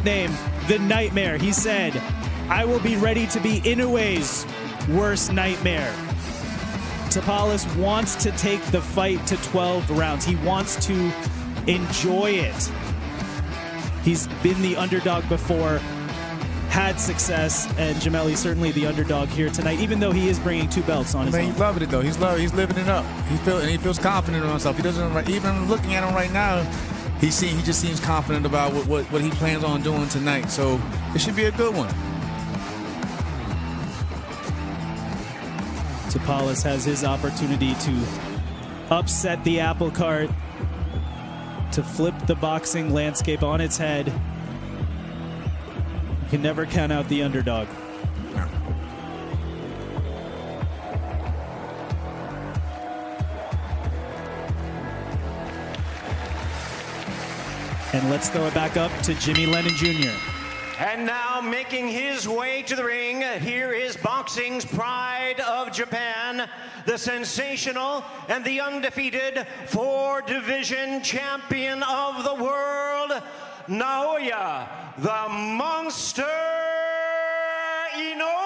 nickname the Nightmare. He said, "I will be ready to be Inoue's worst nightmare." Tapales wants to take the fight to 12 rounds. He wants to enjoy it. He's been the underdog before, had success, and Jamelli's certainly the underdog here tonight, even though he is bringing 2 belts on his own. He's loving it though. He's living it up. He feels confident in himself. He doesn't, even looking at him right now, he just seems confident about what he plans on doing tonight. So it should be a good one. Tapales has his opportunity to upset the apple cart, to flip the boxing landscape on its head. You can never count out the underdog. And let's throw it back up to Jimmy Lennon Jr. And now making his way to the ring, here is boxing's pride of Japan, the sensational and the undefeated 4-division champion of the world, Naoya, the Monster Inoue.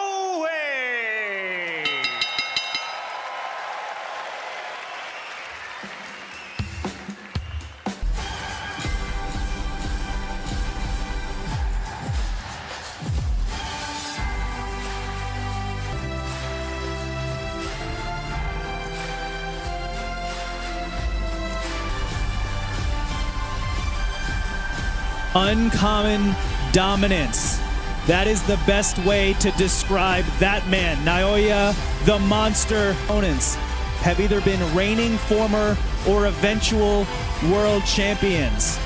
Uncommon dominance. That is the best way to describe that man. Naoya, the monster. Opponents have either been reigning, former, or eventual world champions.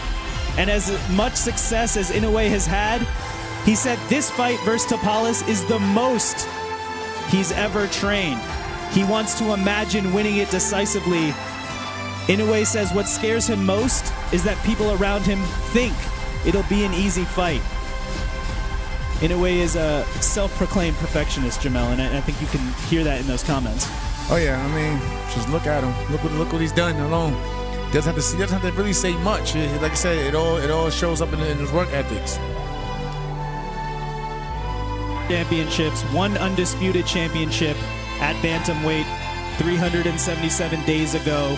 And as much success as Inoue has had, he said this fight versus Tapales is the most he's ever trained. He wants to imagine winning it decisively. Inoue says what scares him most is that people around him think it'll be an easy fight. Inoue is a self-proclaimed perfectionist, Jamel, and I think you can hear that in those comments. Oh yeah, I mean, just look at him. Look what he's done alone. Doesn't have to really say much. Like I said, it all shows up in his work ethics. Championships, 1 undisputed championship at bantamweight 377 days ago.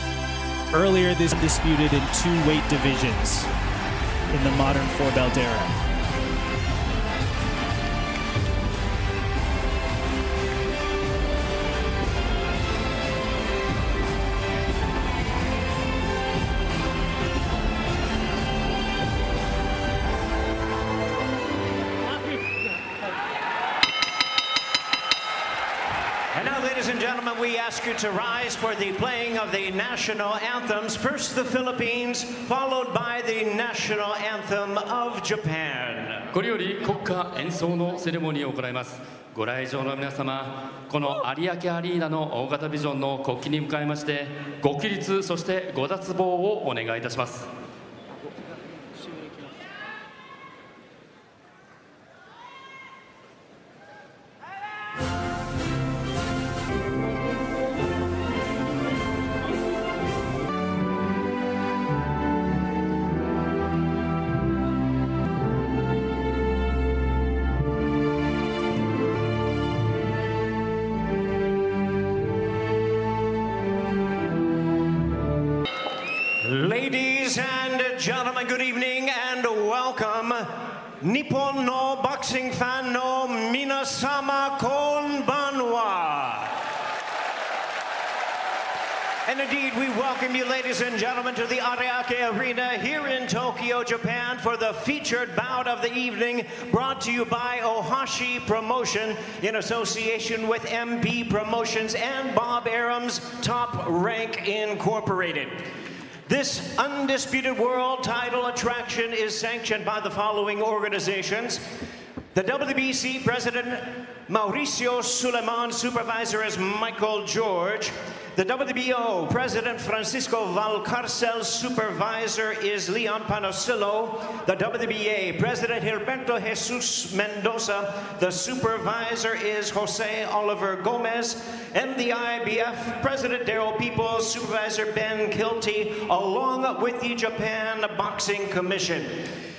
Earlier this disputed in 2 weight divisions in the modern 4-belt era. And now, ladies and gentlemen, we ask you to rise for the playing of the national anthems. First the Philippines, followed by the national anthem of Japan. これより国歌演奏のセレモニーを行います。ご来場の皆様、この有明アリーナの大型ビジョンの国旗に向かいまして、ご起立そしてご脱帽をお願いいたします。Ladies and gentlemen, good evening and welcome. Nippon no boxing fan no minasama konbanwa. And indeed, we welcome you, ladies and gentlemen, to the Ariake Arena here in Tokyo, Japan, for the featured bout of the evening, brought to you by Ohashi Promotion in association with MB Promotions and Bob Arum's Top Rank Incorporated. This undisputed world title attraction is sanctioned by the following organizations: the WBC President Mauricio Suleiman, supervisor is Michael George. The WBO President Francisco Valcarcel, supervisor is Leon Panosillo. The WBA President Gilberto Jesus Mendoza, the supervisor is Jose Oliver Gomez. And the IBF President Daryl Peoples, supervisor Ben Kilty, along with the Japan Boxing Commission.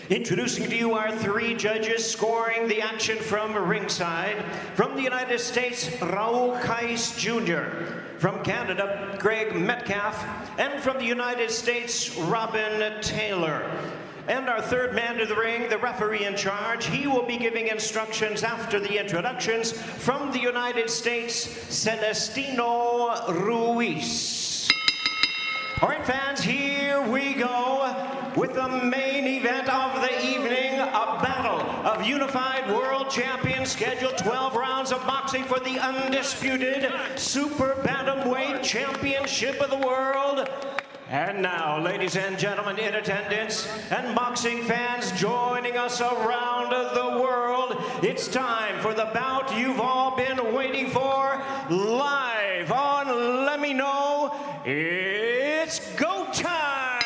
Introducing to you our three judges scoring the action from ringside. From the United States, Raul Kais Jr. From Canada, Greg Metcalf. And from the United States, Robin Taylor. And our third man to the ring, the referee in charge, he will be giving instructions after the introductions. From the United States, Celestino Ruiz. All right, fans, here we go with the main event of the evening, a battle of unified world champions, scheduled 12 rounds of boxing for the undisputed Super Bantamweight Championship of the world. And now, ladies and gentlemen in attendance and boxing fans joining us around the world, it's time for the bout you've all been waiting for, live on Let Me Know. It's go time!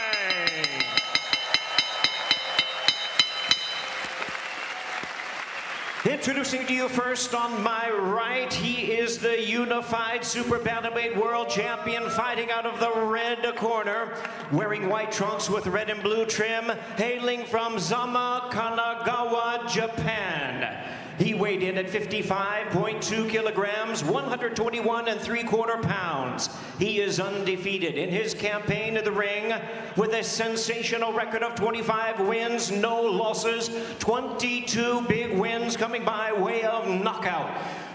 Introducing to you first on my right, he is the unified Super Bantamweight World Champion, fighting out of the red corner, wearing white trunks with red and blue trim, hailing from Zama, Kanagawa, Japan. He weighed in at 55.2 kilograms, 121 3/4 pounds. He is undefeated in his campaign in the ring with a sensational record of 25 wins, no losses, 22 big wins coming by way of knockout.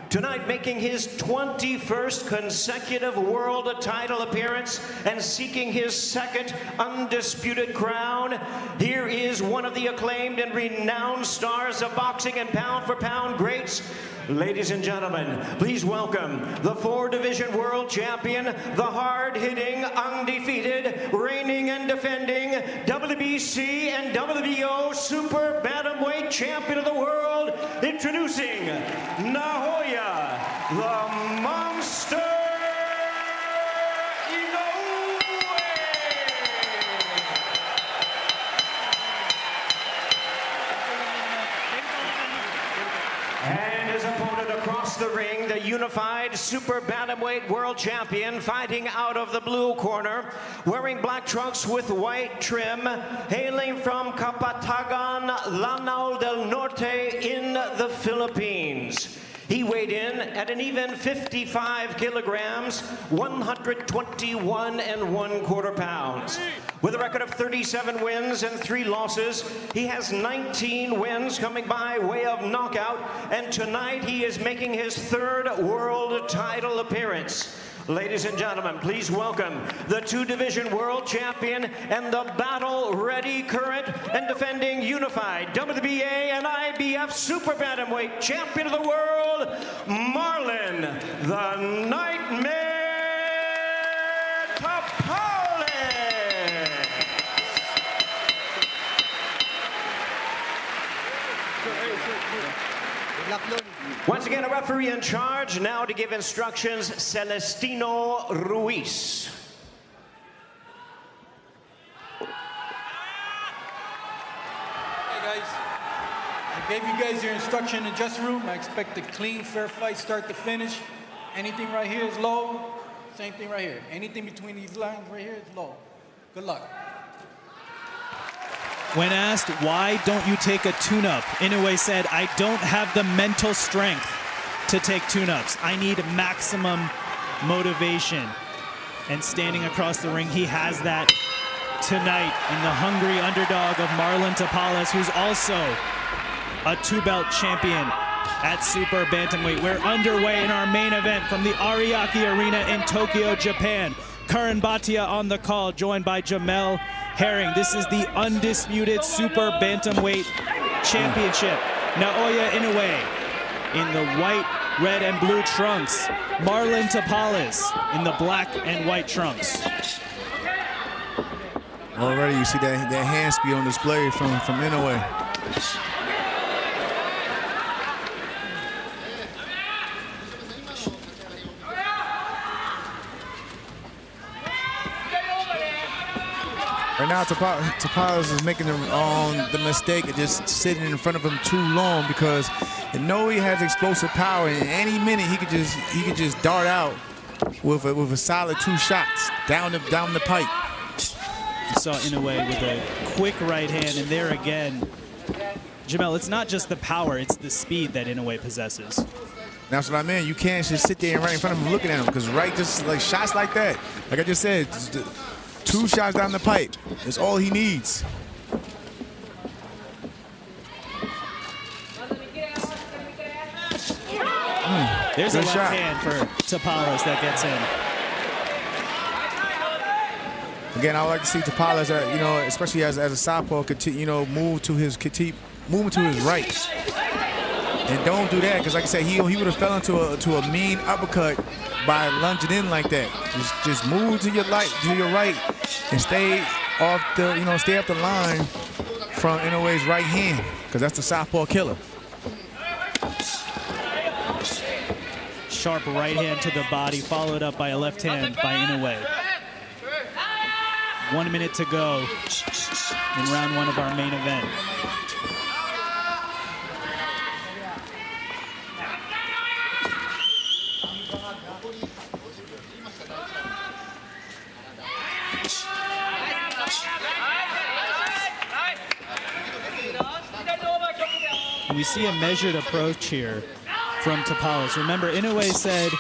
Tonight, making his 21st consecutive world title appearance and seeking his second undisputed crown, here is one of the acclaimed and renowned stars of boxing and pound-for-pound greats. Ladies and gentlemen, please welcome the four-division world champion, the hard-hitting, undefeated, reigning and defending WBC and WBO Super Bantamweight Champion of the world, introducing Naoya, the Monster Inoue. And his opponent across the ring, the unified Super Bantamweight World Champion, fighting out of the blue corner, wearing black trunks with white trim, hailing from Kapatagan, Lanao del Norte in the Philippines. He weighed in at an even 55 kilograms, 121 1/4 pounds. With a record of 37 wins and 3 losses, he has 19 wins coming by way of knockout, and tonight he is making his third world title appearance. Ladies and gentlemen, please welcome the two-division world champion and the battle-ready current and defending unified WBA and IBF Super Bantamweight Champion of the world, Marlon, the Nightmare Tapales. Once again, a referee in charge. Now to give instructions, Celestino Ruiz. Hey guys, I gave you guys your instruction in the dressing room. I expect a clean, fair fight, start to finish. Anything right here is low. Same thing right here. Anything between these lines right here is low. Good luck. When asked, why don't you take a tune-up, Inoue said, I don't have the mental strength to take tune-ups. I need maximum motivation. And standing across the ring, he has that tonight in the hungry underdog of Marlon Tapales, who's also a 2-belt champion at Super Bantamweight. We're underway in our main event from the Ariake Arena in Tokyo, Japan. Karan Bhatia on the call, joined by Jamel Herring. This is the undisputed Super Bantamweight Championship. Naoya Inoue in the white, red, and blue trunks. Marlon Tapales in the black and white trunks. Already you see that hand speed on display from Inoue. Right now, Tapales is making the mistake of just sitting in front of him too long, because Inoue has explosive power, and any minute he could just dart out with a solid 2 shots down the pipe. You saw Inoue with a quick right hand, and there again, Jamel, it's not just the power, it's the speed that Inoue possesses. That's what I mean. You can't just sit there and right in front of him looking at him, because just like shots like that, like I just said, just 2 shots down the pipe is all he needs. There's a Good left shot. hand for Tapales that gets in. Again, I would like to see Tapales, especially as a southpaw, move to his right, and don't do that, because like I said, he would have fell into a mean uppercut by lunging in like that. Just move to your right, and stay off the line from Inoue's right hand, because that's the southpaw killer. Sharp right hand to the body, followed up by a left hand by Inoue. 1 minute to go in round 1 of our main event. And we see a measured approach here from Tapales. Remember, Inoue said,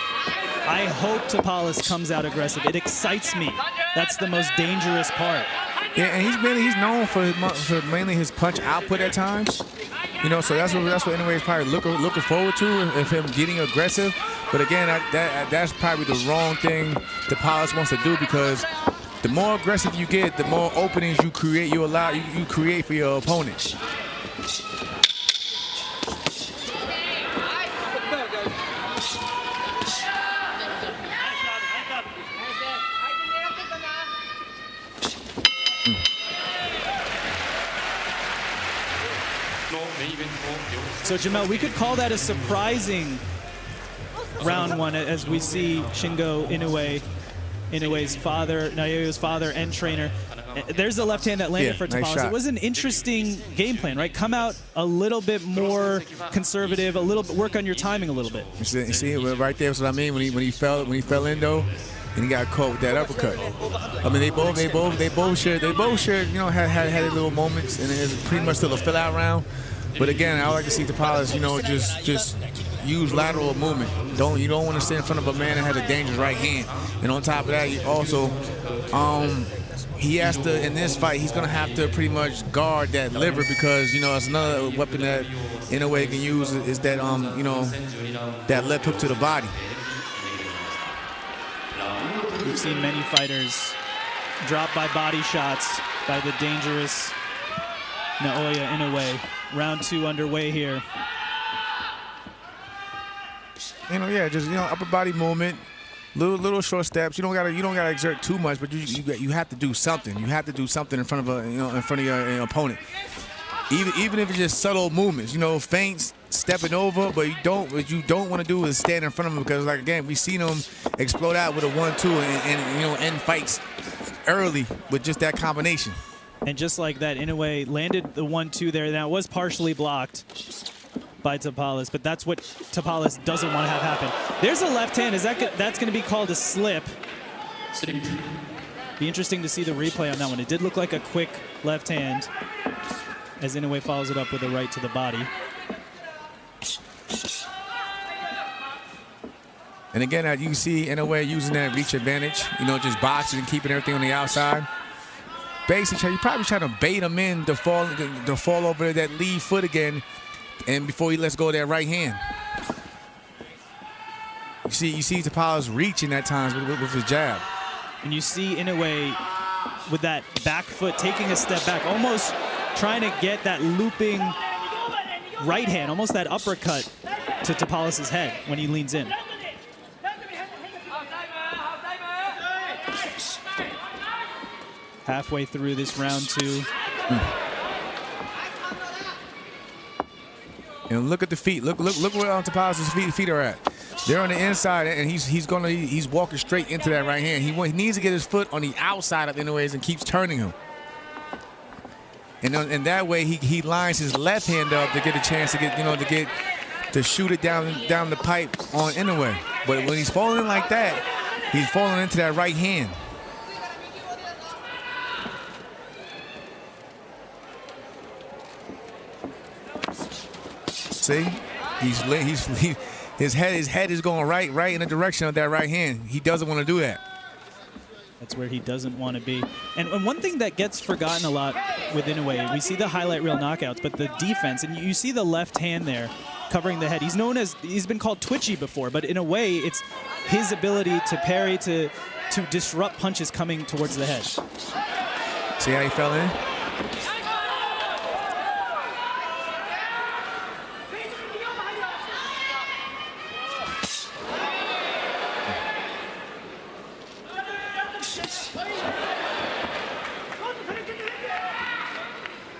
I hope Tapales comes out aggressive. It excites me. That's the most dangerous part. Yeah, and he's known for mainly his punch output at times. So that's what Inoue is probably looking forward to, of him getting aggressive. But again, that's probably the wrong thing Tapales wants to do, because the more aggressive you get, the more openings you create. You create for your opponent. So, Jamel, we could call that a surprising round 1, as we see Shingo Inoue's father, Naoya's father and trainer. There's the left hand that landed for Tapales. Nice. It was an interesting game plan, right? Come out a little bit more conservative, work on your timing a little bit. You see right there. That's what I mean. When he fell in though, and he got caught with that uppercut. I mean, they both shared, had their little moments, and it's pretty much still a fill-out round. But again, I would like to see Tapales, just use lateral movement. You don't want to stand in front of a man that has a dangerous right hand. And on top of that, he has to, in this fight, he's going to have to pretty much guard that liver, because it's another weapon that Inoue can use is that that left hook to the body. We've seen many fighters dropped by body shots by the dangerous Naoya Inoue. Round 2 underway here. Just upper body movement, little short steps. You don't gotta exert too much, but you have to do something. You have to do something in front of your opponent. Even if it's just subtle movements, feints, stepping over, but what you don't want to do is stand in front of them, because like again, we've seen them explode out with a 1-2 and end fights early with just that combination. And just like that, Inoue landed the 1-2 there. Now, it was partially blocked by Tapales, but that's what Tapales doesn't want to have happen. There's a left hand. That's going to be called a slip. Be interesting to see the replay on that one. It did look like a quick left hand, as Inoue follows it up with a right to the body. And again, you see Inoue using that reach advantage, just boxing and keeping everything on the outside. Basically, you probably trying to bait him in to fall over that lead foot again, and before he lets go of that right hand. You see Tapales reaching at times with his jab. And you see Inoue with that back foot taking a step back, almost trying to get that looping right hand, almost that uppercut to Tapales' head when he leans in. Halfway through this round 2. And look at the feet. Look where Tapales' feet are at. They're on the inside, and he's walking straight into that right hand. He needs to get his foot on the outside of Inoue's and keeps turning him. And that way he lines his left hand up to get a chance to shoot it down the pipe on Inoue. But when he's falling in like that, he's falling into that right hand. See, his head is going right in the direction of that right hand. He doesn't want to do that. That's where he doesn't want to be. And one thing that gets forgotten a lot with Inoue, we see the highlight reel knockouts, but the defense, and you see the left hand there covering the head. He's been called twitchy before, but in a way, it's his ability to parry, to disrupt punches coming towards the head. See how he fell in?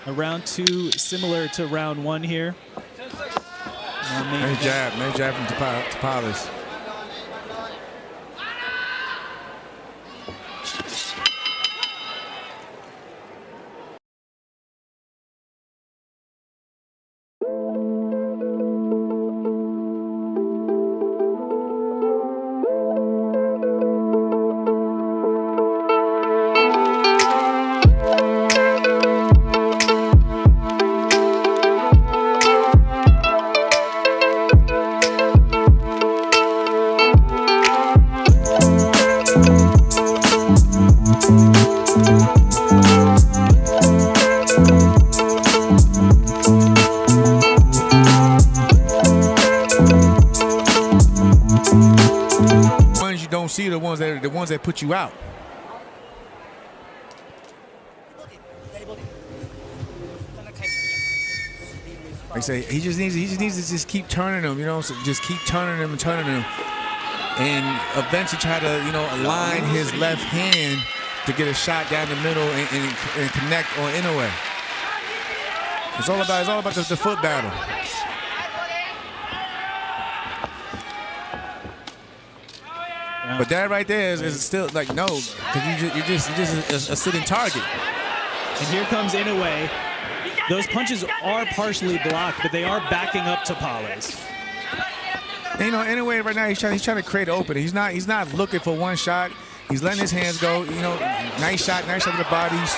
A round 2 similar to round 1 here. Nice jab from Tapales. Ones you don't see, the ones that put you out. Like I say, he just needs to just keep turning them, you know, so just keep turning them, and eventually try to, you know, align his left hand to get a shot down the middle and connect on Inoue. It's all about the foot battle. But that right there is still like no, because you're just a sitting target. And here comes Inoue. Those punches are partially blocked, but they are backing up Tapales. And, you know, Inoue right now he's trying to create an opening. He's not looking for one shot. He's letting his hands go. You know, nice shot to the body. He's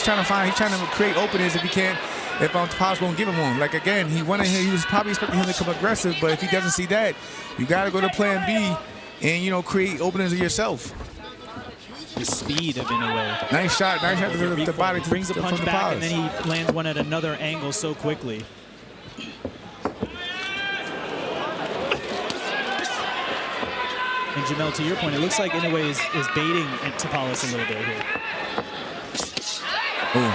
trying to create openings if he can. If Tapales won't give him one. Like again, he was probably expecting him to come aggressive, but if he doesn't see that, you got to go to plan B. And, you know, create openings of yourself. The speed of Inoue. Nice shot to the body. Brings the punch back, and then he lands one at another angle so quickly. And Jamel, to your point, it looks like Inoue is baiting at Tapales a little bit here. Ooh.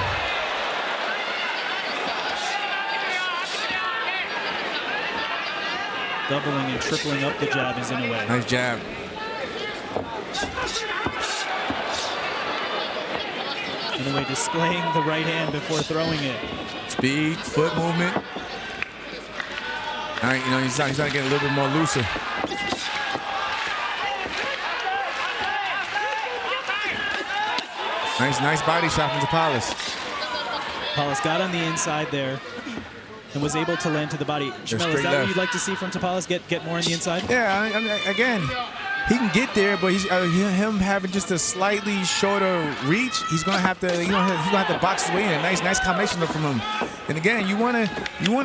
Doubling and tripling up the jab is Inoue. Nice jab. Inoue displaying the right hand before throwing it. Speed, foot movement. All right, you know, he's not getting a little bit more looser. Nice body shot from Tapales. Tapales got on the inside there and was able to land to the body. Jamel, is that what you'd like to see from Tapales? Get more on the inside? Yeah, I mean, again, he can get there, but him having just a slightly shorter reach, he's gonna have to, he's gonna have to box his way in. A nice combination from him. And again, you wanna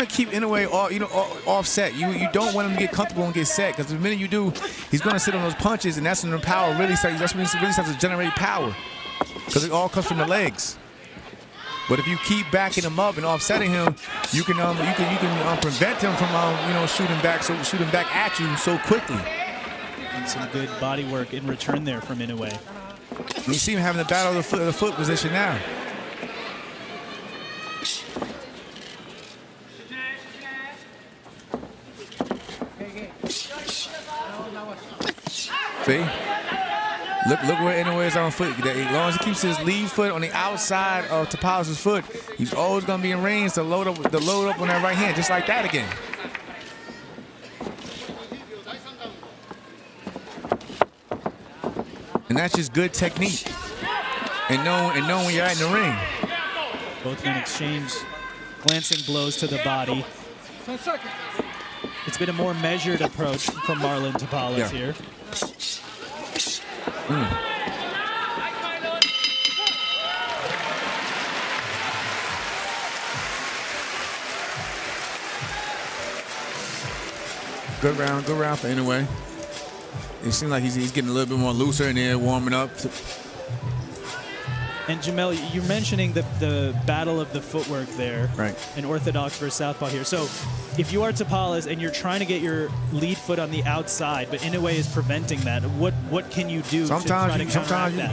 keep Inoue offset. You don't want him to get comfortable and get set, because the minute you do, he's gonna sit on those punches, and that's when the power really starts. That's when he really starts to generate power, because it all comes from the legs. But if you keep backing him up and offsetting him, you can prevent him from shooting back at you so quickly. And some good body work in return there from Inoue. You see him having the battle of the foot position now. See? Look where Inoue is on foot. As long as he keeps his lead foot on the outside of Tapales' foot, he's always going to be in range to load up on that right hand, just like that again. And that's just good technique. And knowing when you're in the ring. Both men exchange glancing blows to the body. It's been a more measured approach from Marlon Tapales here. Good round for Inoue. It seems like he's getting a little bit more looser in there, warming up. And Jamel, you're mentioning the battle of the footwork there, right? An orthodox versus southpaw here. So, if you are Tapales and you're trying to get your lead foot on the outside, but Inoue is preventing that, what can you do? Sometimes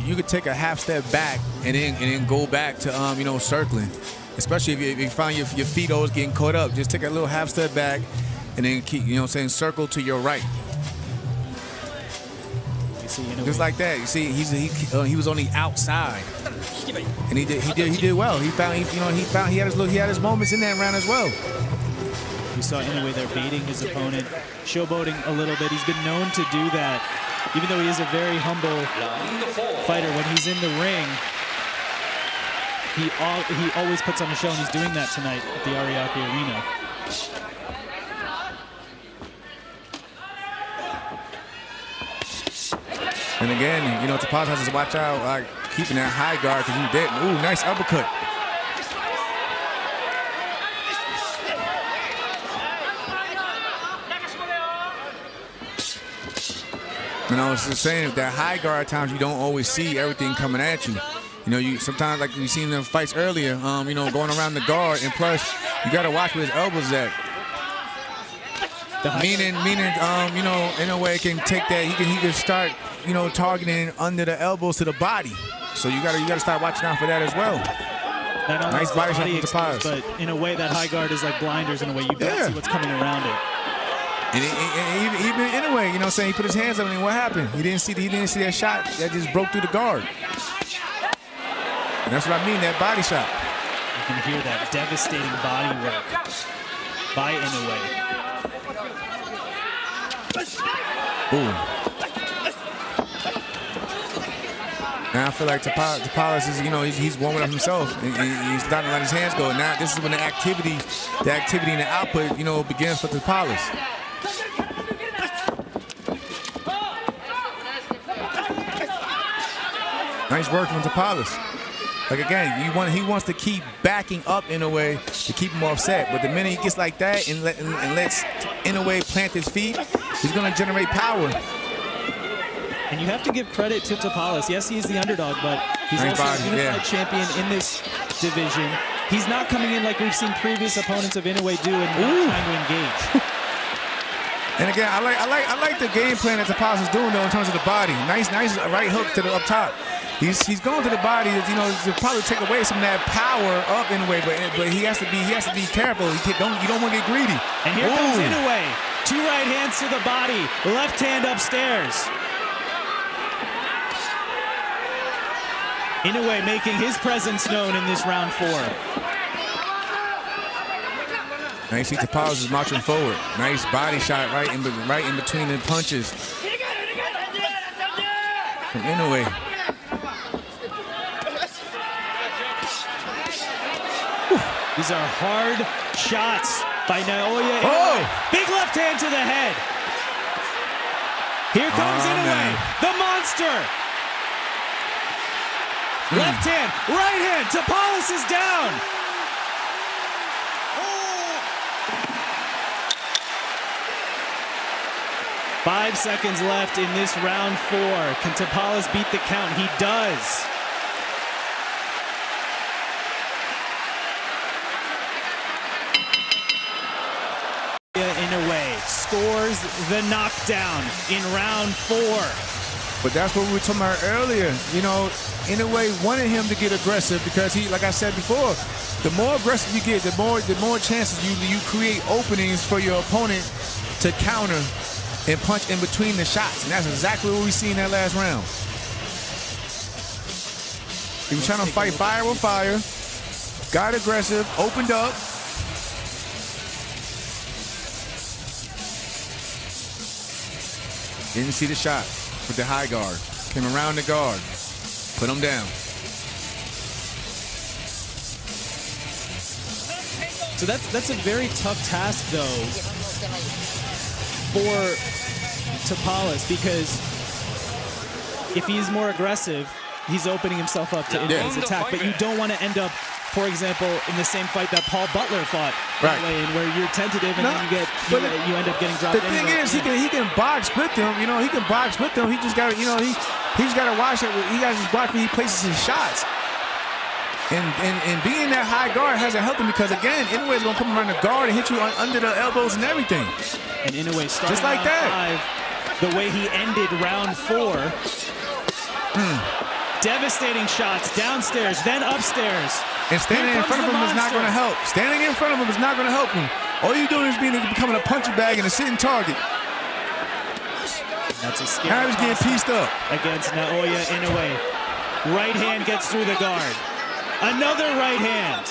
you could take a half step back and then go back to circling. Especially if you find your feet always getting caught up, just take a little half step back and then keep circle to your right. Just like that. You see, he was on the outside, and he did well. He had his moments in that round as well. You saw Inoue there baiting his opponent, showboating a little bit. He's been known to do that, even though he is a very humble fighter. When he's in the ring, he always puts on a show, and he's doing that tonight at the Ariake Arena. And again, Tapales has to watch out, keeping that high guard because he's dead. Ooh, nice uppercut. And I was just saying, with that high guard, at times you don't always see everything coming at you. You sometimes, like we seen in the fights earlier, going around the guard, and plus you got to watch where his elbows at. Meaning, Inoue can take that. He can start, targeting under the elbows to the body. So you gotta start watching out for that as well. Nice body shot from Tapales. But in a way, that high guard is like blinders. In a way, you don't see what's coming around it. And even Inoue, he put his hands up, and what happened? He didn't see that shot that just broke through the guard. And that's what I mean, that body shot. You can hear that devastating body work by Inoue. Ooh. Now I feel like Tapales is, he's warming up himself. He's starting to let his hands go. Now this is when the activity and the output, begins for Tapales. Nice work from Tapales. Like again, he wants to keep backing up Inoue to keep him offset. But the minute he gets like that and lets Inoue plant his feet, he's going to generate power. And you have to give credit to Tapales. Yes, he is the underdog, but he's also a unified champion in this division. He's not coming in like we've seen previous opponents of Inoue do and not trying to engage. And again, I like the game plan that Tapales is doing though in terms of the body. Nice right hook to the up top. He's going to the body to probably take away some of that power of Inoue, but he has to be careful. You don't want to get greedy. And here comes Inoue. 2 right hands to the body, left hand upstairs. Inoue making his presence known in this round 4. Now you see Tapales is marching forward. Nice body shot right in between the punches from Inoue. These are hard shots by Naoya. Big left hand to the head. Here comes Inoue, the monster. Left hand, right hand, Tapales is down. 5 seconds left in this round 4. Can Tapales beat the count? He does. Inoue scores the knockdown in round 4. But that's what we were talking about earlier. Inoue wanted him to get aggressive because he, like I said before, the more aggressive you get, the more chances you create openings for your opponent to counter and punch in between the shots. And that's exactly what we see in that last round. He was trying to fight fire with fire, got aggressive, opened up. Didn't see the shot with the high guard. Came around the guard, put him down. So that's a very tough task, though, for Tapales, because if he's more aggressive, he's opening himself up to Inoue's attack. But you don't want to end up for example, in the same fight that Paul Butler fought, Right. where you're tentative and then you end up getting dropped. The thing is, he can box with them. You know, he can box with them. He just got to, you know, he just got to watch it. He got to just watch when he places his shots. And being that high guard hasn't helped him because, again, Inoue is going to come around the guard and hit you under the elbows and everything. And Inoue started just like round that. 5, the way he ended round 4. Devastating shots downstairs, then upstairs. And standing in front of him is not going to help. Standing in front of him is not going to help him. All you're doing is becoming a punching bag and a sitting target. That's a scary now he's getting pieced up. Against Naoya Inoue. Right hand gets through the guard. Another right hand.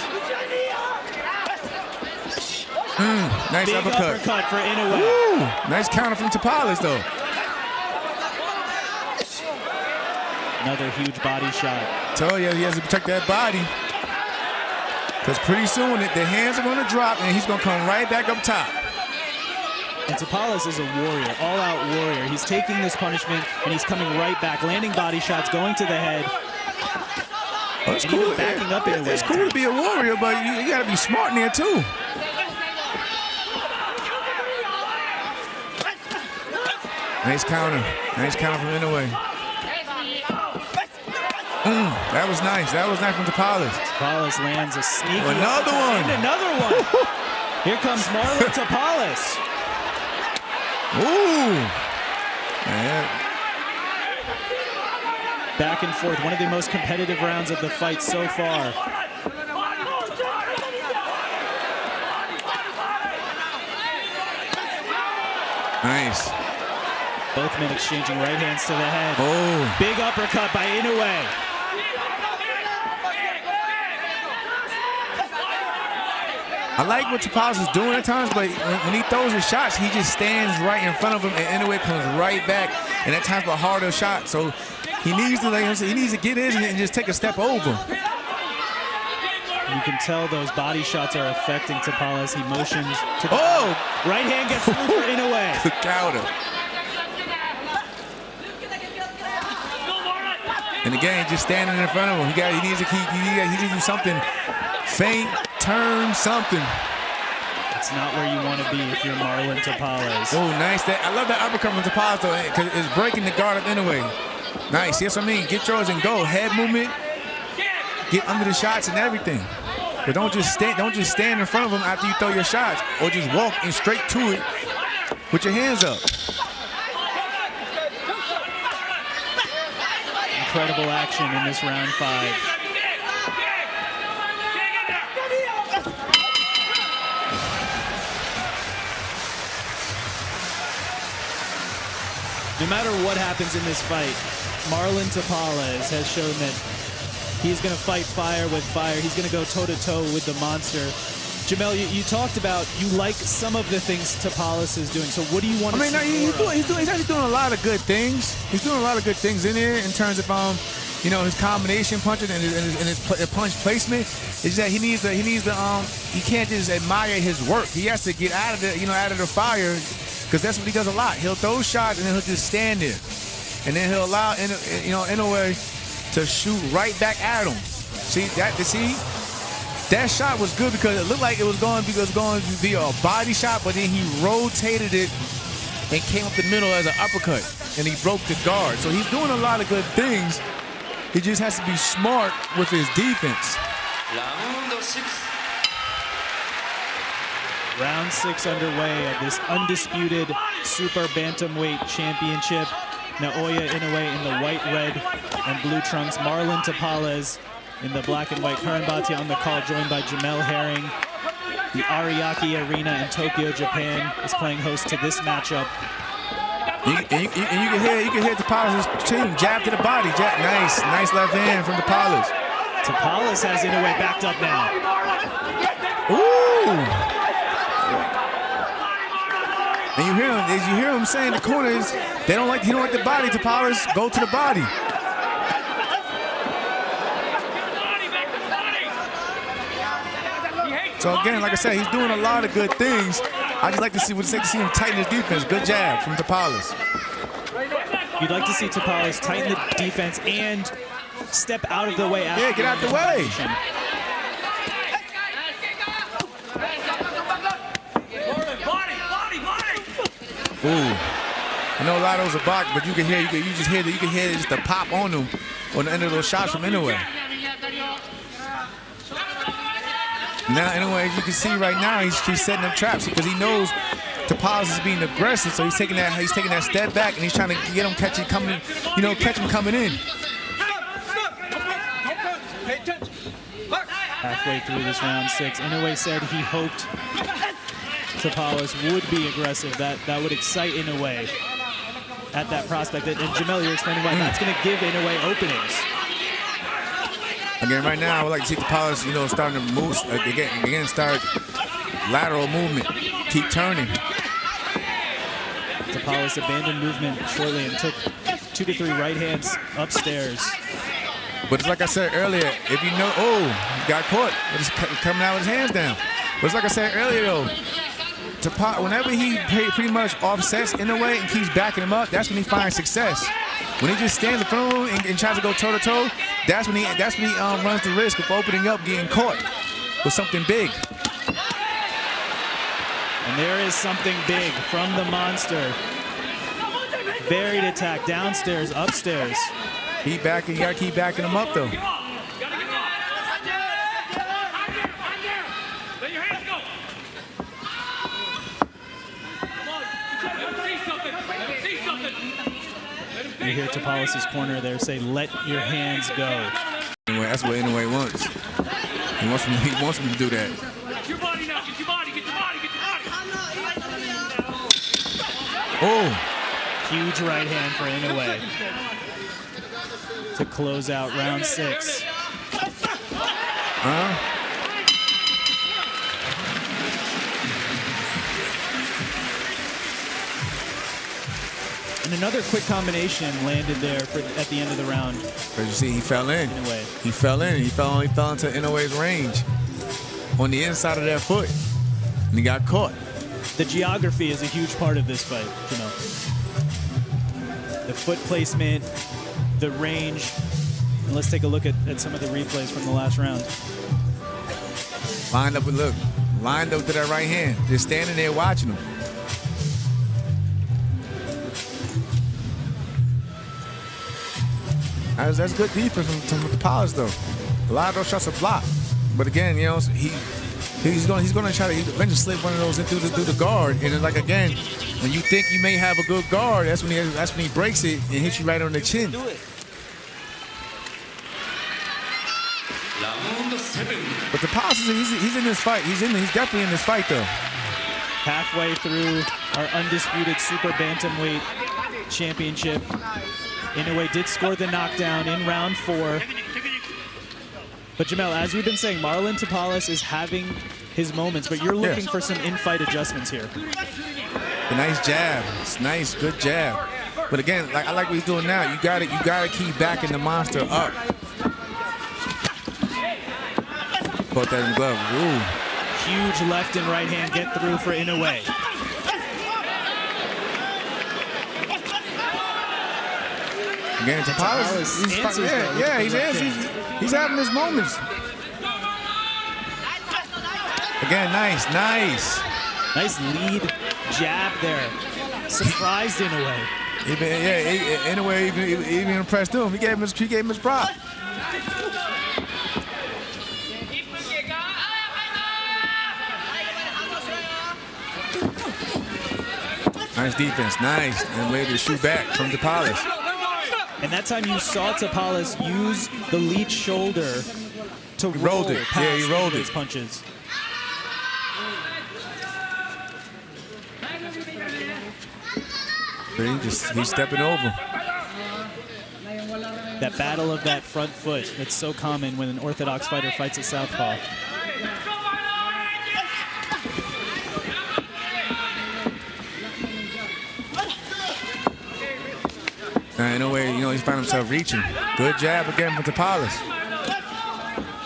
Nice Big uppercut for Inoue. Woo! Nice counter from Tapales, though. Another huge body shot. Tell you, he has to protect that body. Because pretty soon the hands are going to drop and he's going to come right back up top. And Tapales is a warrior, all-out warrior. He's taking this punishment and he's coming right back, landing body shots, going to the head. Oh, it's cool. Backing up Inoue. It's cool to be a warrior, but you got to be smart in there too. Nice counter. Nice counter from Inoue. That was nice. That was nice from Tapales. Tapales lands a sneaky another one. And another one. Here comes Marlon Tapales. Ooh. Man. Back and forth. One of the most competitive rounds of the fight so far. Nice. Both men exchanging right hands to the head. Oh. Big uppercut by Inoue. I like what Tapales is doing at times, but when he throws his shots, he just stands right in front of him, and Inoue comes right back, and that time's a harder shot. So he needs to, like I said, he needs to get in and just take a step over. You can tell those body shots are affecting Tapales. He motions to the right hand gets through for Inoue. Good counter. And again, just standing in front of him. He needs to do something. Feint, turn, something. It's not where you want to be if you're Marlon Tapales. Oh, nice. I love that uppercut from Tapales, though, because it's breaking the guard up Inoue. Nice. That's what I mean. Get yours and go. Head movement. Get under the shots and everything. But don't just stand in front of him after you throw your shots, or just walk in straight to it with your hands up. Incredible action in this round 5. No matter what happens in this fight, Marlon Tapales has shown that he's going to fight fire with fire. He's going to go toe-to-toe with the monster. Jamel, you talked about you like some of the things Tapales is doing. So what do you want to see more of? He's actually doing a lot of good things. He's doing a lot of good things in there in terms of his combination punches and his punch placement. It's that he can't just admire his work. He has to get out of the fire, because that's what he does a lot. He'll throw shots and then he'll just stand there, and then he'll allow Inoue to shoot right back at him. That shot was good because it looked like it was going to be a body shot, but then he rotated it and came up the middle as an uppercut, and he broke the guard. So he's doing a lot of good things. He just has to be smart with his defense. Round 6 underway of this undisputed Super Bantamweight Championship. Naoya Inoue in the white, red, and blue trunks. Marlon Tapales in the black and white. Karan Bhatia on the call, joined by Jamel Herring. The Ariake Arena in Tokyo, Japan is playing host to this matchup. You can hear Tapales' team jab to the body. Nice left hand from Tapales. Tapales has Inoue backed up now. Ooh! And you hear him saying in the corners, he don't like the body. Tapales, go to the body. So again, like I said, he's doing a lot of good things. I just like to see him tighten his defense. Good jab from Tapales. You'd like to see Tapales tighten the defense and step out of the way. Yeah, get out the way. Ooh. I know a lot of those are blocked, but you can hear just the pop on them on the end of those shots from Inoue. Now Inoue, as you can see right now, he's setting up traps because he knows Tapales is being aggressive, so he's taking that step back and he's trying to get him catch him coming in. Halfway through this round 6, Inoue said he hoped Tapales would be aggressive. That would excite Inoue at that prospect. And Jamel, you're explaining why that's going to give Inoue openings. Again, right now, I would like to see Tapales, starting to move again, start lateral movement, keep turning. Tapales abandoned movement shortly and took 2 to 3 right hands upstairs. But it's like I said earlier, if you know, he got caught. It's coming out with his hands down. But it's like I said earlier, though, whenever he pretty much offsets Inoue and keeps backing him up, that's when he finds success. When he just stands in front of him and tries to go toe-to-toe, that's when he runs the risk of opening up, getting caught with something big. And there is something big from the monster. Varied attack, downstairs, upstairs. You gotta keep backing him up, though. You hear Tapales' corner there say, "Let your hands go." Anyway, that's what Inoue wants. He wants me to do that. Get your body now. Get your body. Get your body. Get your body. Oh. Huge right hand for Inoue to close out round 6. And another quick combination landed there at the end of the round. As you see, he fell in. Inoue. He fell in. He fell into Inoue's range on the inside of that foot, and he got caught. The geography is a huge part of this fight, The foot placement, the range. And let's take a look at some of the replays from the last round. Lined up to that right hand, just standing there watching him. That's good defense from Tapales, though. A lot of those shots are blocked, but again, he's going to try to eventually slip one of those in through the guard, and then, like, again, when you think you may have a good guard, that's when he breaks it and hits you right on the chin. But Tapales, he's in this fight. He's definitely in this fight, though. Halfway through our undisputed super bantamweight championship, Inoue did score the knockdown in round 4. But Jamel, as we've been saying, Marlon Tapales is having his moments, but you're looking for some in-fight adjustments here. A nice jab. It's nice, good jab. But again, I like what he's doing now. You gotta keep backing the monster up. Caught that in the glove. Ooh. Huge left and right hand get through for Inoue. Again, Tapales, he's having his moments. Again, nice. Nice lead jab there. Surprised Inoue. Inoue even impressed him. He gave him his prop. Nice defense, nice. And way to shoot back from Tapales. And that time you saw Tapales use the lead shoulder to roll it. Yeah, he rolled his it. punches. He's stepping over. That battle of that front foot, that's so common when an orthodox fighter fights a southpaw. In a way, he's found himself reaching. Good jab again from Tapales.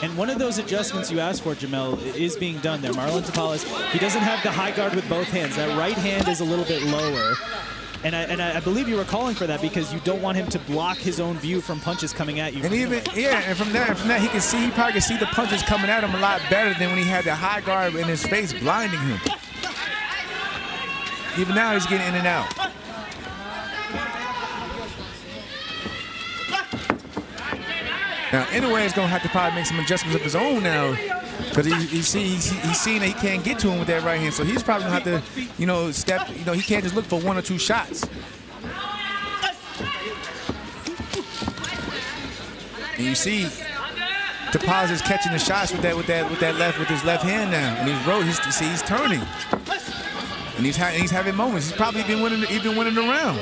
And one of those adjustments you asked for, Jamel, is being done there. Marlon Tapales, he doesn't have the high guard with both hands. That right hand is a little bit lower. And I believe you were calling for that because you don't want him to block his own view from punches coming at you. And and from that he probably can see the punches coming at him a lot better than when he had the high guard in his face blinding him. even now he's getting in and out. Now, Inoue is going to have to probably make some adjustments of his own now, because he's seeing that he can't get to him with that right hand. So he's probably going to have to, you know, step. You know, he can't just look for 1 or 2 shots. And you see, Tapales is catching the shots with his left hand now, and he's turning, and he's having moments. He's probably been winning the round.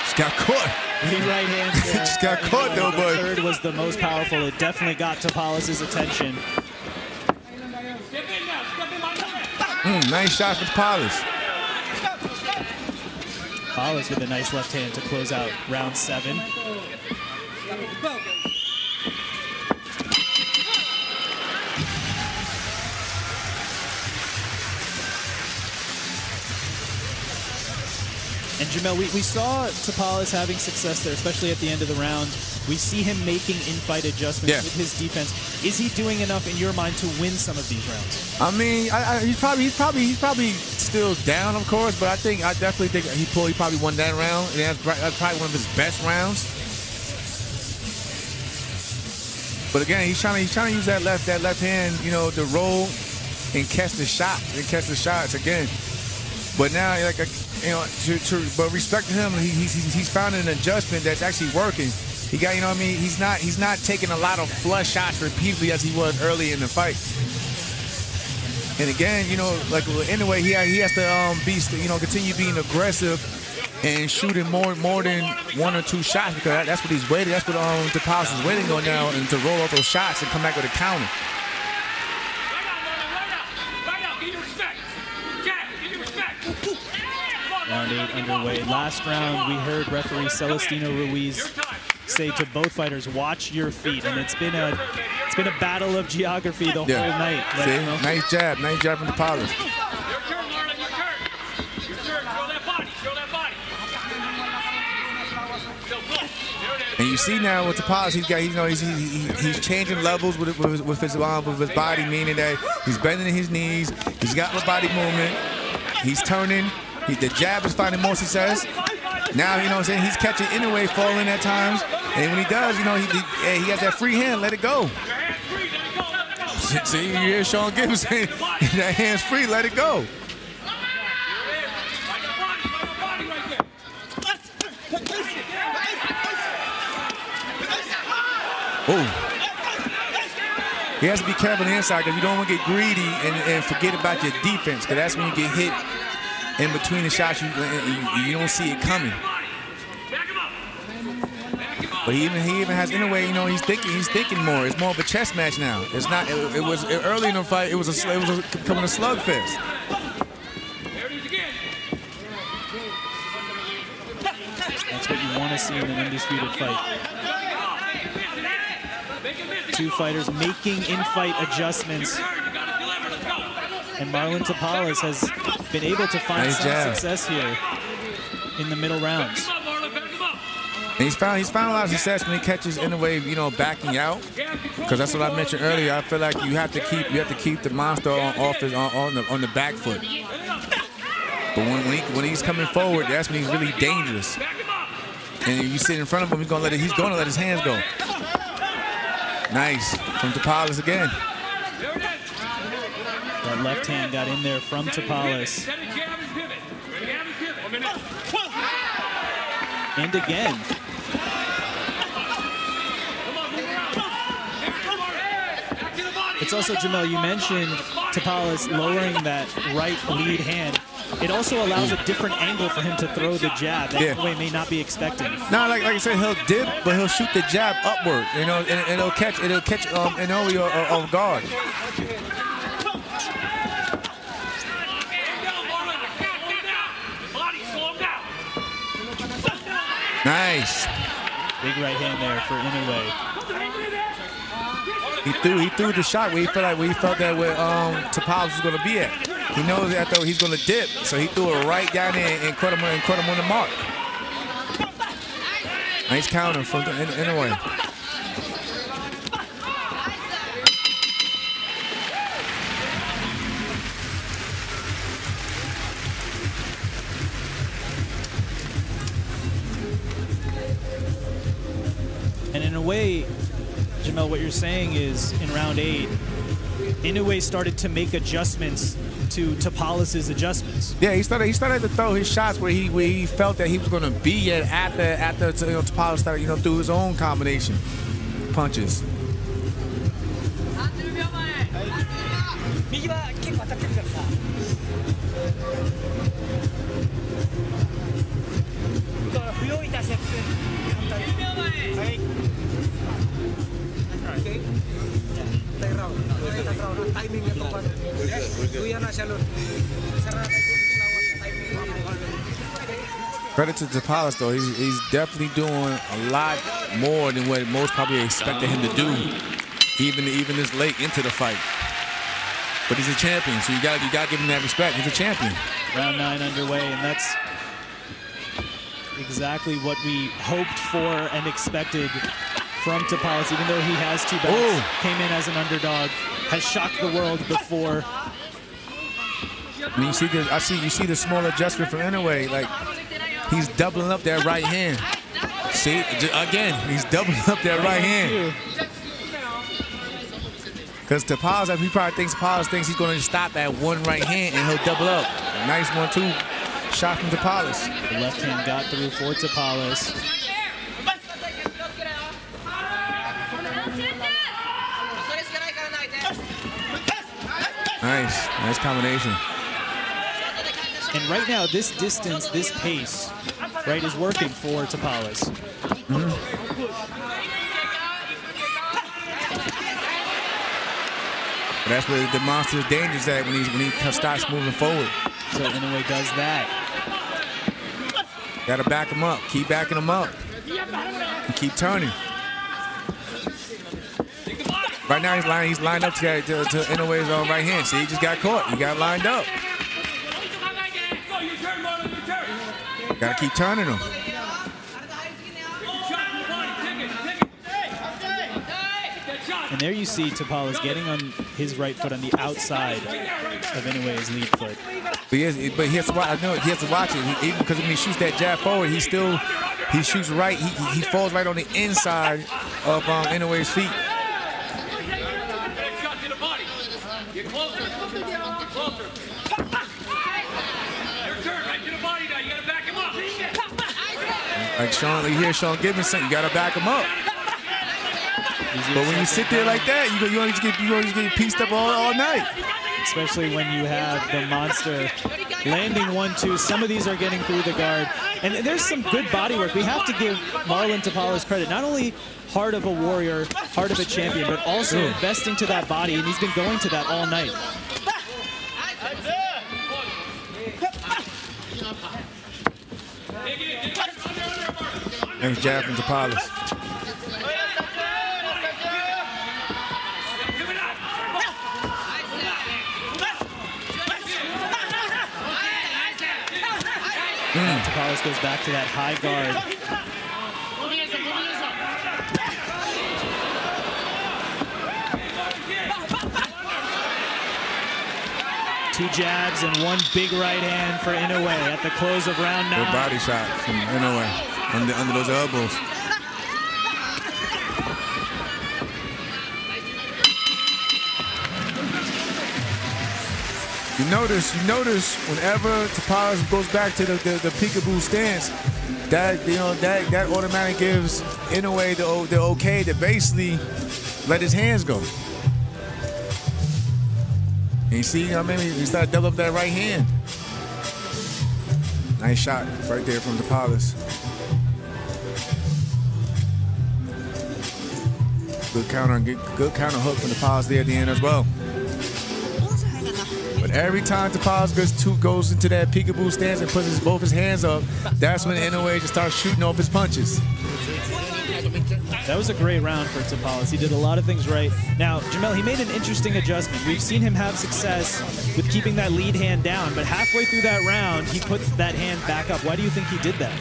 Just got caught. He right hands there. Just got caught though, The but third was the most powerful. It definitely got Tapales' attention. Nice shot for Tapales. Tapales with a nice left hand to close out round 7. And Jamel, we saw Tapales having success there, especially at the end of the round. We see him making in-fight adjustments with his defense. Is he doing enough in your mind to win some of these rounds? I mean, he's probably still down, of course, but I definitely think he probably won that round, and that's probably one of his best rounds. But again, he's trying to use that left hand, you know, to roll and catch the shots again. But now, like, you know, but respect to him, he's found an adjustment that's actually working. He got, you know what I mean? He's not taking a lot of flush shots repeatedly as he was early in the fight. And again, you know, like anyway, he has to continue being aggressive and shooting more than 1 or 2 shots, because that's what he's waiting. That's what Tapales is waiting on now, and to roll off those shots and come back with a counter. Round 8 underway. Last round, we heard referee Celestino Ruiz say to both fighters, "Watch your feet," and it's been a battle of geography the whole night. See? Nice jab from Tapales. Your turn, Marlon, your turn. Your turn, show that body, show that body. So good. There it is. And you see now with Tapales, he's changing levels with his body, meaning that he's bending his knees, he's got the body movement, he's turning. The jab is finding more success. Now, you know what I'm saying, he's catching Inoue falling at times. And when he does, you know, he has that free hand, let it go. See, you hear Sean Gibbs saying, that hand's free, let it go. Oh. He has to be careful on the inside, because you don't want to get greedy and forget about your defense, because that's when you get hit in between the shots, you don't see it coming. But he even has, in a way, you know, he's thinking more. It's more of a chess match now. It's not. It was early in the fight. It was becoming a slugfest. That's what you want to see in an undisputed fight. 2 fighters making in-fight adjustments. And Marlon Tapales has been able to find some success here in the middle rounds. And he's found a lot of success when he catches Inoue, you know, backing out, because that's what I mentioned earlier. I feel like you have to keep the monster on the back foot. But when he's coming forward, that's when he's really dangerous. And you sit in front of him, he's gonna let his hands go. Nice from Tapales again. That left hand got in there from Tapales. And again. It's also, Jamel, you mentioned Tapales lowering that right lead hand. It also allows a different angle for him to throw the jab that Inoue may not be expecting. No, like I said, he'll dip, but he'll shoot the jab upward, you know, and it'll catch Inoue off guard. Nice. Big right hand there for Inoue. He threw the shot where he felt that where Tapales was going to be at. He knows that though he's going to dip, so he threw it right down there and caught him on the mark. Nice counter from Inoue. in a way, Jamel, what you're saying is in round 8, Inoue started to make adjustments to Tapales' adjustments. Yeah, he started to throw his shots where he felt that he was going to be at after Tapales started, through his own combination punches. Credit to Tapales though, he's definitely doing a lot more than what most probably expected him to do, even this late into the fight. But he's a champion, so you got to give him that respect. He's a champion. Round 9 underway, and that's exactly what we hoped for and expected from Tapales, even though he has 2 bouts, came in as an underdog, has shocked the world before. I mean, you see the small adjustment from Inoue, like he's doubling up that right hand. See, again, he's doubling up that right hand. Because Tapales, he probably thinks he's going to stop at one right hand and he'll double up. A nice 1-2 shot from Tapales. The left hand got through for Tapales. Nice combination. And right now, this distance, this pace, right, is working for Tapales. But that's where the monster's danger's at when he starts moving forward. So Inoue does that. Got to back him up. Keep backing him up. And keep turning. Right now he's lined up to Inoue's right hand. See, he just got caught. He got lined up. Got to keep turning him. And there you see Tapales getting on his right foot on the outside of Inoue's lead foot. But he has to watch. I know he has to watch it. Even because when he shoots that jab forward, he shoots right. He falls right on the inside of Inoue's feet. Get closer. Get closer. Your turn. Right to the body now. You got to back him up. Like Sean, you hear Sean Gibbons saying, you got to back him up. But when you sit there like that, you always get pieced up all night. Especially when you have the monster landing 1-2. Some of these are getting through the guard. And there's some good body work. We have to give Marlon Tapales credit. Not only heart of a warrior, heart of a champion, but also investing to that body. And he's been going to that all night. Nice jab from Tapales. Tapales goes back to that high guard. 2 jabs and 1 big right hand for Inoue at the close of round 9. Good body shot from Inoue under those elbows. You notice whenever Tapales goes back to the peekaboo stance, that automatically gives Inoue the okay to basically let his hands go. And you see, he started to double up that right hand. Nice shot right there from Tapales. Good counter hook from Tapales there at the end as well. But every time Tapales goes into that peekaboo stance and puts both his hands up, that's when Inoue just starts shooting off his punches. That was a great round for Tapales. He did a lot of things right. Now, Jamel, he made an interesting adjustment. We've seen him have success with keeping that lead hand down, but halfway through that round, he puts that hand back up. Why do you think he did that?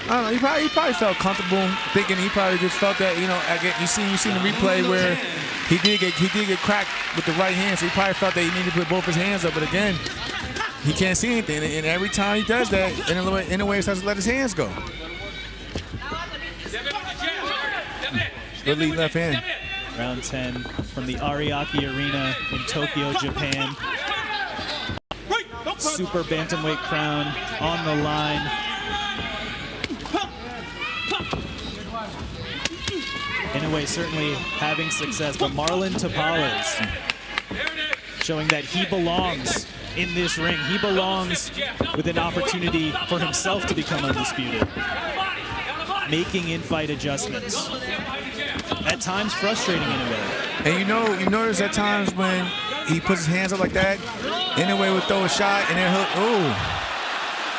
I don't know. He probably felt comfortable thinking. He probably just felt that, again, you seen the replay where he did get cracked with the right hand, so he probably felt that he needed to put both his hands up. But again, he can't see anything, and every time he does that, Inoue starts to let his hands go. Good lead left hand. Round 10 from the Ariake Arena in Tokyo, Japan. Super bantamweight crown on the line. Inoue certainly having success, but Marlon Tapales showing that he belongs in this ring. He belongs with an opportunity for himself to become undisputed. Making in-fight adjustments. At times frustrating Inoue. And you notice at times when he puts his hands up like that, Inoue would throw a shot and then he'll, ooh.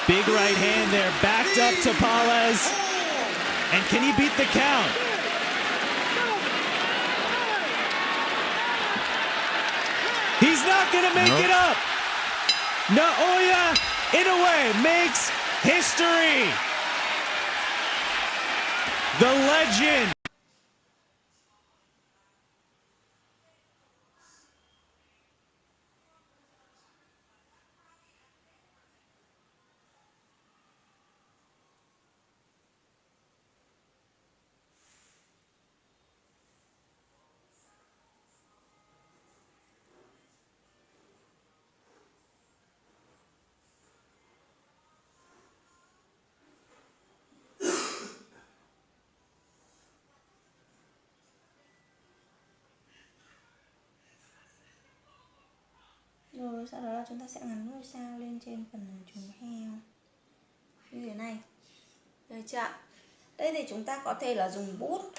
Big right hand there, backed up Tapales. And can he beat the count? He's not gonna make it up. Naoya Inoue makes history. The legend. Rồi sau đó là chúng ta sẽ gắn ngôi sao lên trên phần trúng heo như thế này. Được chưa ạ? Đây thì chúng ta có thể là dùng bút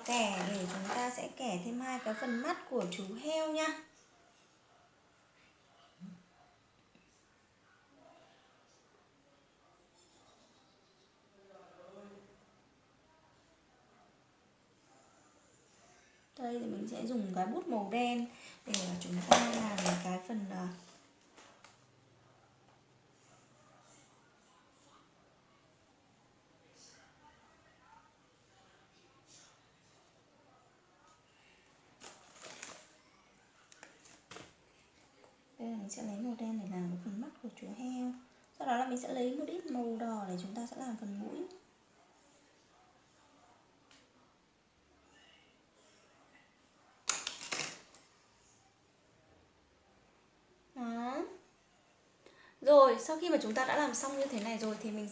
kẻ để chúng ta sẽ kẻ thêm hai cái phần mắt của chú heo nha. Đây thì mình sẽ dùng cái bút màu đen để chúng ta làm cái phần đây là mình sẽ lấy màu đen để làm cái phần mắt của chú heo. Sau đó là mình sẽ lấy một ít màu đỏ để chúng ta sẽ làm phần mũi. Đó. Rồi sau khi mà chúng ta đã làm xong như thế này rồi thì mình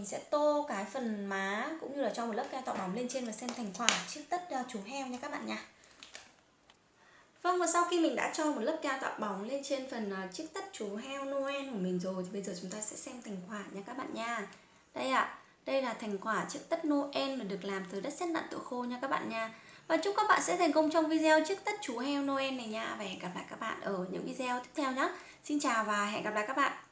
sẽ tô cái phần má cũng như là cho một lớp keo tạo bóng lên trên và xem thành quả chiếc tất chú heo nha các bạn nha. Vâng, và sau khi mình đã cho một lớp keo tạo bóng lên trên phần chiếc tất chú heo Noel của mình rồi thì bây giờ chúng ta sẽ xem thành quả nha các bạn nha. Đây ạ, đây là thành quả chiếc tất Noel mà được làm từ đất sét nặng tự khô nha các bạn nha. Và chúc các bạn sẽ thành công trong video chiếc tất chú heo Noel này nha. Và hẹn gặp lại các bạn ở những video tiếp theo nhé. Xin chào và hẹn gặp lại các bạn.